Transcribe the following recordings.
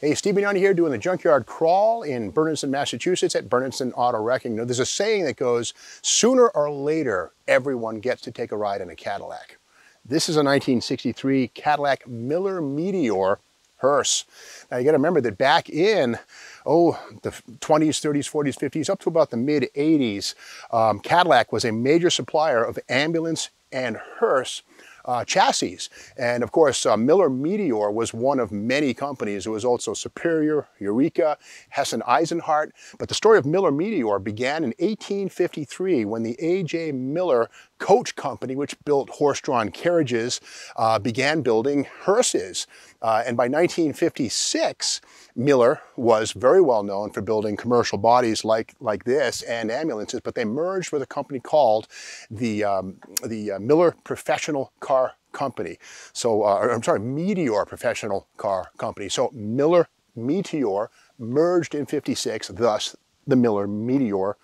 Hey, Steve Bignani here doing the Junkyard Crawl in Bernardston, Massachusetts at Bernardston Auto Wrecking. You know, there's a saying that goes, sooner or later, everyone gets to take a ride in a Cadillac. This is a 1963 Cadillac Miller Meteor Hearse. Now you got to remember that back in, the 20s, 30s, 40s, 50s, up to about the mid 80s, Cadillac was a major supplier of ambulance and hearse chassis. And of course, Miller Meteor was one of many companies. There was also Superior, Eureka, Hearse and Eisenhart. But the story of Miller Meteor began in 1853 when the A.J. Miller Coach Company, which built horse-drawn carriages, began building hearses. And by 1956, Miller was very well known for building commercial bodies like this and ambulances, but they merged with a company called the Miller Professional Car Company. So, I'm sorry, Meteor Professional Car Company. So Miller Meteor merged in 56, thus the Miller Meteor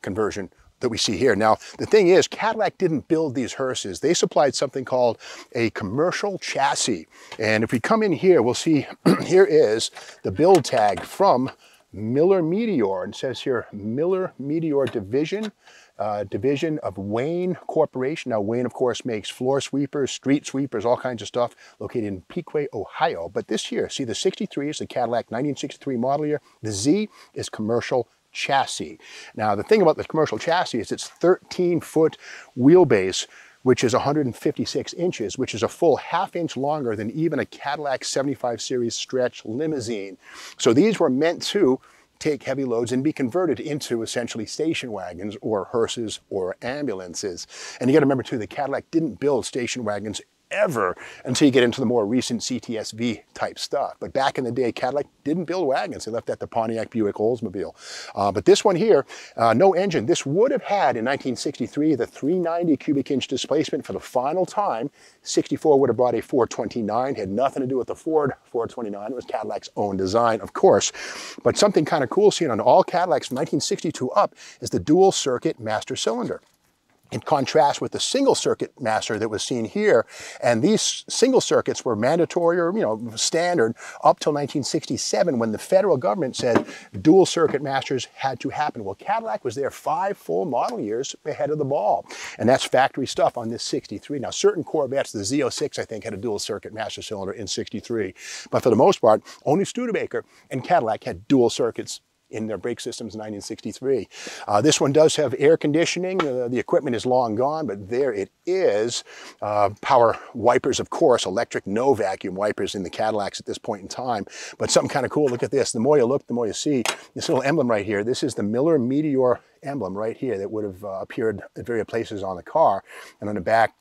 conversion that we see here. Now, the thing is, Cadillac didn't build these hearses. They supplied something called a commercial chassis. And if we come in here, we'll see here is the build tag from Miller Meteor. And it says here, Miller Meteor Division, division of Wayne Corporation. Now, Wayne, of course, makes floor sweepers, street sweepers, all kinds of stuff, located in Pequea, Ohio. But this here, see the 63 is the Cadillac 1963 model year. The Z is commercial chassis. Now, the thing about the commercial chassis is it's 13-foot wheelbase, which is 156 inches, which is a full ½ inch longer than even a Cadillac 75 series stretch limousine. So these were meant to take heavy loads and be converted into essentially station wagons or hearses or ambulances. And you got to remember too, the Cadillac didn't build station wagons ever until you get into the more recent CTSV type stuff. But back in the day, Cadillac didn't build wagons. They left that to Pontiac Buick Oldsmobile. But this one here, no engine. This would have had in 1963 the 390 cubic inch displacement for the final time. 64 would have brought a 429. Had nothing to do with the Ford 429. It was Cadillac's own design, of course. But something kind of cool seen on all Cadillacs from 1962 up is the dual circuit master cylinder. In contrast with the single circuit master that was seen here. And these single circuits were mandatory or, standard up till 1967 when the federal government said dual circuit masters had to happen. Well, Cadillac was there 5 full model years ahead of the ball. And that's factory stuff on this 63. Now, certain Corvettes, the Z06, I think, had a dual circuit master cylinder in 63. But for the most part, only Studebaker and Cadillac had dual circuits in their brake systems in 1963. This one does have air conditioning. The equipment is long gone, but there it is. Power wipers, of course, electric, no vacuum wipers in the Cadillacs at this point in time. But something kind of cool, look at this. The more you look, the more you see. This little emblem right here, this is the Miller Meteor emblem right here that would have appeared at various places on the car. And on the back,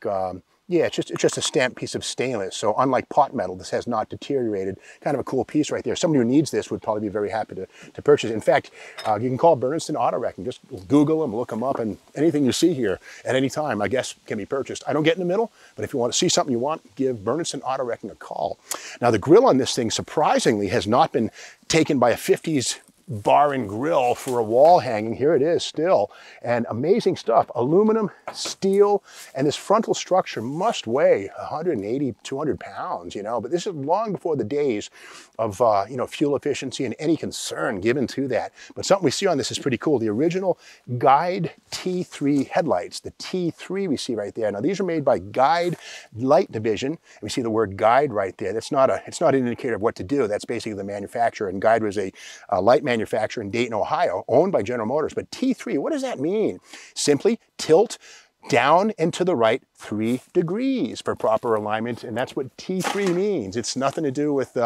yeah, it's just a stamped piece of stainless. So unlike pot metal, this has not deteriorated. Kind of a cool piece right there. Somebody who needs this would probably be very happy to purchase it. In fact, you can call Bernardston Auto Wrecking. Just Google them, look them up, and anything you see here at any time, I guess, can be purchased. I don't get in the middle, but if you want to see something you want, give Bernardston Auto Wrecking a call. Now, the grill on this thing, surprisingly, has not been taken by a 50s bar and grill for a wall hanging. Here it is still, and amazing stuff. Aluminum, steel, and this frontal structure must weigh 180, 200 pounds, but this is long before the days of, fuel efficiency and any concern given to that. But something we see on this is pretty cool. The original Guide T3 headlights, the T3 we see right there. Now, these are made by Guide Light Division. We see the word Guide right there. It's not an indicator of what to do. That's basically the manufacturer, and Guide was a light manufacturer in Dayton, Ohio, owned by General Motors. But T3, what does that mean? Simply tilt down and to the right 3 degrees for proper alignment, and that's what T3 means. It's nothing to do with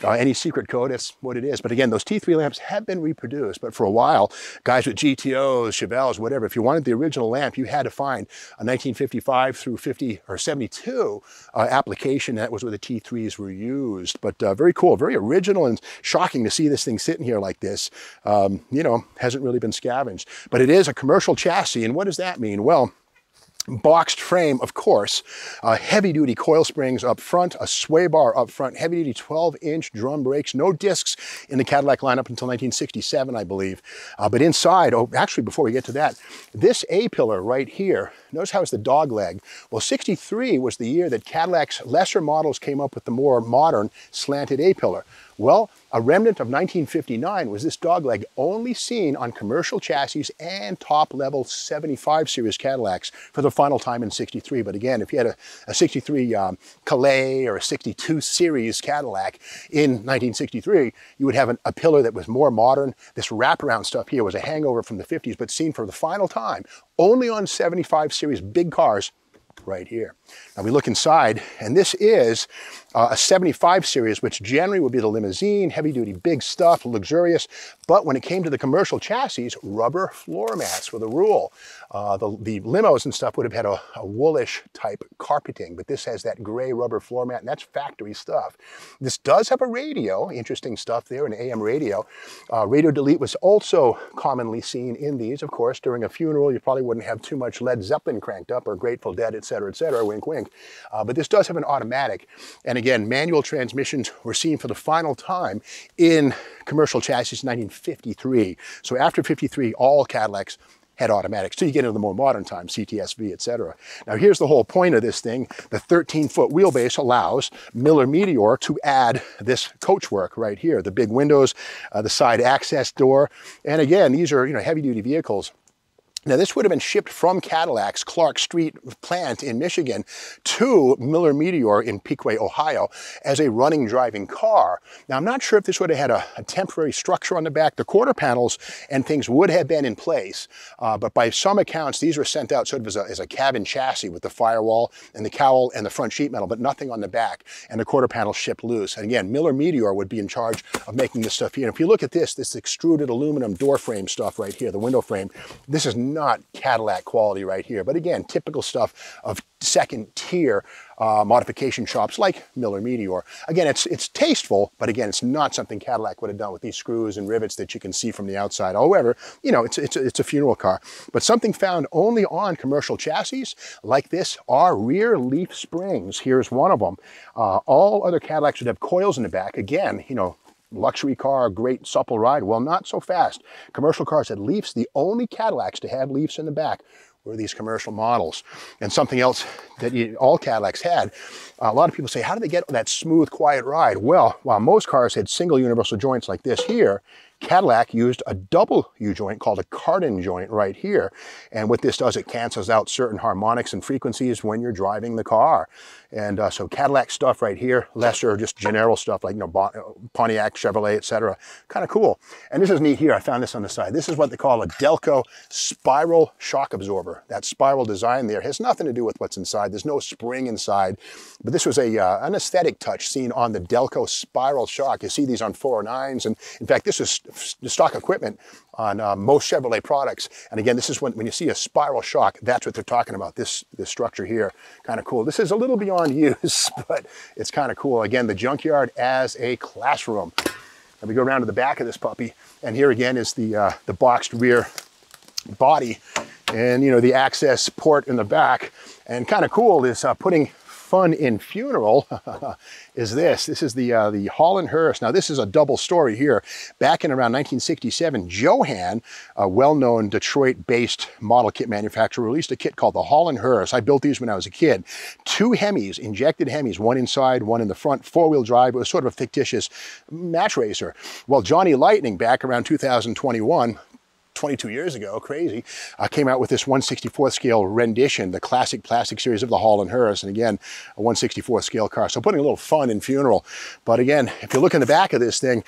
any secret code. That's what it is. But again, those T3 lamps have been reproduced, but for a while, guys with GTOs, Chevelles, whatever, if you wanted the original lamp, you had to find a 1955 through 50 or 72 application. That was where the T3s were used. But very cool, very original, and shocking to see this thing sitting here like this. Hasn't really been scavenged. But it is a commercial chassis, and what does that mean? Well, boxed frame, of course, heavy-duty coil springs up front, a sway bar up front, heavy-duty 12-inch drum brakes, no discs in the Cadillac lineup until 1967, I believe. But inside, actually, before we get to that, this A-pillar right here, notice how it's the dog leg. Well, 63 was the year that Cadillac's lesser models came up with the more modern slanted A-pillar. Well, a remnant of 1959 was this dogleg only seen on commercial chassis and top-level 75 series Cadillacs for the final time in 63. But again, if you had a 63 Calais or a 62 series Cadillac in 1963, you would have a pillar that was more modern. This wraparound stuff here was a hangover from the 50s, but seen for the final time only on 75 series big cars right here. Now we look inside, and this is a 75 series, which generally would be the limousine, heavy duty, big stuff, luxurious. But when it came to the commercial chassis, rubber floor mats were the rule. The limos and stuff would have had a woolish type carpeting, but this has that gray rubber floor mat, and that's factory stuff. This does have a radio, interesting stuff there, an AM radio. Radio delete was also commonly seen in these. Of course, during a funeral, you probably wouldn't have too much Led Zeppelin cranked up or Grateful Dead, etc., wink, wink. But this does have an automatic. And again, manual transmissions were seen for the final time in commercial chassis in 1953. So after 53, all Cadillacs had automatics. So you get into the more modern times, CTSV, etc. Now here's the whole point of this thing. The 13-foot wheelbase allows Miller Meteor to add this coachwork right here. The big windows, the side access door. And again, these are, heavy-duty vehicles. Now this would have been shipped from Cadillac's Clark Street plant in Michigan to Miller Meteor in Pequea, Ohio as a running driving car. Now I'm not sure if this would have had a temporary structure on the back. The quarter panels and things would have been in place, but by some accounts these were sent out sort of as a cabin chassis with the firewall and the cowl and the front sheet metal, but nothing on the back, and the quarter panels shipped loose. And again, Miller Meteor would be in charge of making this stuff here. And if you look at this extruded aluminum door frame stuff right here, the window frame, this is not Cadillac quality right here, but again, typical stuff of second tier modification shops like Miller Meteor. Again, it's tasteful, but again, it's not something Cadillac would have done with these screws and rivets that you can see from the outside. However, it's a funeral car. But something found only on commercial chassis like this are rear leaf springs. Here's one of them. All other Cadillacs would have coils in the back. Again, luxury car, great supple ride. Well, not so fast. Commercial cars had leafs. The only Cadillacs to have leafs in the back were these commercial models. And something else that all Cadillacs had, a lot of people say, how did they get that smooth, quiet ride? Well, while most cars had single universal joints like this here, Cadillac used a double U-joint called a Cardan joint right here. And what this does, it cancels out certain harmonics and frequencies when you're driving the car. And so Cadillac stuff right here, lesser just general stuff like Pontiac, Chevrolet, etc. Kind of cool. And this is neat here. I found this on the side. This is what they call a Delco spiral shock absorber. That spiral design there has nothing to do with what's inside. There's no spring inside. But this was an aesthetic touch seen on the Delco spiral shock. You see these on 409s. And in fact, this is the stock equipment on most Chevrolet products. And again, this is when you see a spiral shock, that's what they're talking about, this structure here. Kind of cool. This is a little beyond use, but it's kind of cool. Again, the junkyard as a classroom. And we go around to the back of this puppy, and here again is the boxed rear body and, the access port in the back. And kind of cool is putting fun in funeral is this. This is the Holland Hearse. Now this is a double story here. Back in around 1967, Johan, a well-known Detroit-based model kit manufacturer, released a kit called the Holland Hearse. I built these when I was a kid. 2 Hemis, injected Hemis, one inside, one in the front, 4-wheel drive. It was sort of a fictitious match racer. Well, Johnny Lightning, back around 2021, 22 years ago, crazy, came out with this 1/64th scale rendition, the classic plastic series of the Holland Hearse, and again, a 1/64th scale car. So putting a little fun in funeral. But again, if you look in the back of this thing,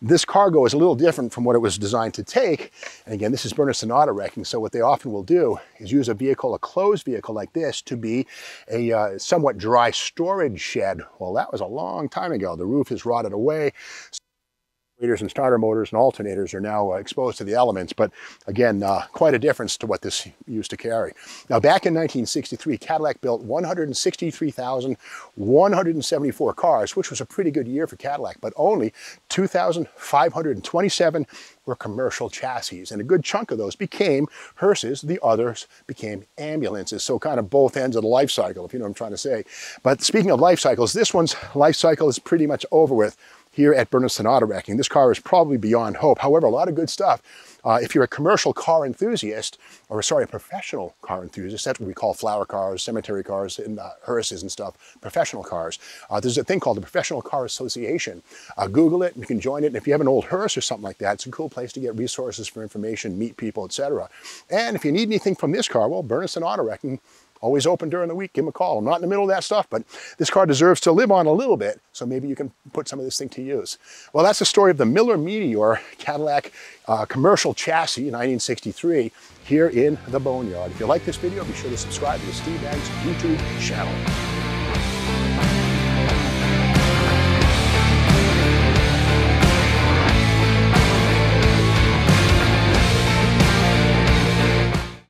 this cargo is a little different from what it was designed to take. And again, this is Bernardston Auto Wrecking, so what they often will do is use a vehicle, a closed vehicle like this, to be a somewhat dry storage shed. Well, that was a long time ago. The roof has rotted away. And starter motors and alternators are now exposed to the elements, but again, quite a difference to what this used to carry. Now, back in 1963, Cadillac built 163,174 cars, which was a pretty good year for Cadillac, but only 2,527 were commercial chassis, and a good chunk of those became hearses. The others became ambulances, so kind of both ends of the life cycle, if you know what I'm trying to say. But speaking of life cycles, this one's life cycle is pretty much over with. here at Bernardston Auto Wrecking. This car is probably beyond hope. However, a lot of good stuff. If you're a commercial car enthusiast, or sorry, a professional car enthusiast, that's what we call flower cars, cemetery cars, and hearses and stuff, professional cars. There's a thing called the Professional Car Association. Google it, and you can join it. And if you have an old hearse or something like that, it's a cool place to get resources for information, meet people, etc. And if you need anything from this car, well, Bernardston Auto Wrecking, always open during the week. Give them a call. I'm not in the middle of that stuff, but this car deserves to live on a little bit, so maybe you can put some of this thing to use. Well, that's the story of the Miller Meteor Cadillac commercial chassis in 1963 here in the Boneyard. If you like this video, be sure to subscribe to the Steve Aggs YouTube channel.